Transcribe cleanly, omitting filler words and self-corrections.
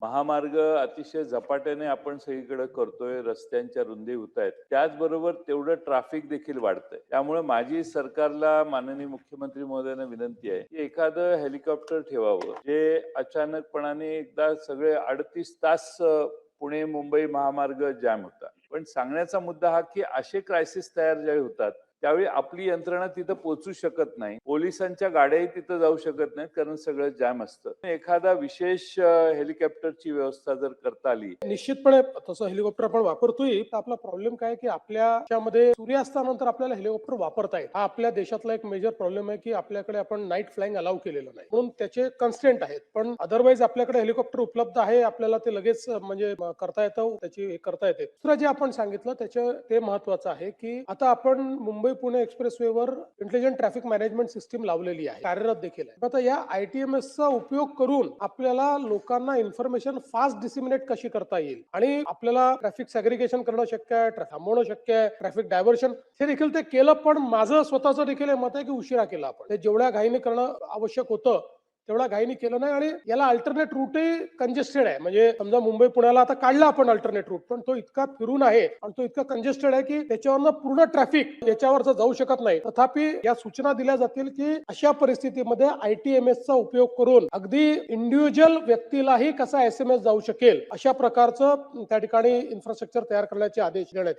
महामार्ग अतिशय झपाट्याने आपण सगळीकडे करतोय, रस्त्यांच्या रुंदी होत आहेत. त्याचबरोबर तेवढं ट्रॅफिक देखील वाढतंय. त्यामुळे माझी सरकारला माननीय मुख्यमंत्री महोदयांना विनंती आहे, की एखादं हेलिकॉप्टर ठेवावं, जे अचानकपणाने एकदा सगळे 38 तास पुणे-मुंबई महामार्ग जॅम होता. पण सांगण्याचा मुद्दा हा, की असे क्रायसिस तयार ज्यावेळी होतात, त्यावेळी आपली यंत्रणा तिथं पोहोचू शकत नाही. पोलिसांच्या गाड्याही तिथं जाऊ शकत नाहीत, कारण सगळं जॅम असतं. एखादा विशेष हेलिकॉप्टरची व्यवस्था जर करता आली. निश्चितपणे तसं हेलिकॉप्टर आपण वापरतोय. तर आपला प्रॉब्लेम काय की आपल्यामध्ये सूर्यास्तानंतर आपल्याला हेलिकॉप्टर वापरता येत. हा आपल्या देशातला एक मेजर प्रॉब्लेम आहे की आपल्याकडे आपण नाईट फ्लाइंग अलाउ केलेलं नाही, म्हणून त्याचे कन्स्ट्रेंट आहेत. पण अदरवाईज आपल्याकडे हेलिकॉप्टर उपलब्ध आहे, आपल्याला ते लगेच म्हणजे करता येतं, त्याची हे करता येते. दुसरं जे आपण सांगितलं ते महत्वाचं आहे की आता आपण मुंबई पुणे एक्सप्रेसवेवर इंटेलिजंट ट्रॅफिक मॅनेजमेंट सिस्टीम लावलेली आहे, कार्यरत देखील आहे. आता या ITMS चा उपयोग करून आपल्याला लोकांना इन्फॉर्मेशन फास्ट डिसिमिनेट कशी करता येईल आणि आपल्याला ट्रॅफिक सॅग्रिगेशन करणं शक्य आहे, थांबवणं शक्य आहे, ट्रॅफिक डायव्हर्शन हे देखील ते केलं. पण माझं स्वतःचं देखील मत आहे की उशिरा केलं आपण. ते जेवढ्या घाईने करणं आवश्यक होतं तेवढा घाईने केलं नाही. आणि याला अल्टरनेट रूटही कंजेस्टेड आहे. म्हणजे समजा मुंबई पुण्याला आता काढला आपण अल्टरनेट रूट, पण तो इतका फिरून आहे आणि तो इतका कंजेस्टेड आहे की त्याच्यावरनं पूर्ण ट्रॅफिक याच्यावरचं जाऊ शकत नाही. तथापि या सूचना दिल्या जातील की अशा परिस्थितीमध्ये ITMS चा उपयोग करून अगदी इंडिव्हिज्युअल व्यक्तीलाही कसा SMS जाऊ शकेल अशा प्रकारचं त्या ठिकाणी इन्फ्रास्ट्रक्चर तयार करण्याचे आदेश देण्यात येतील.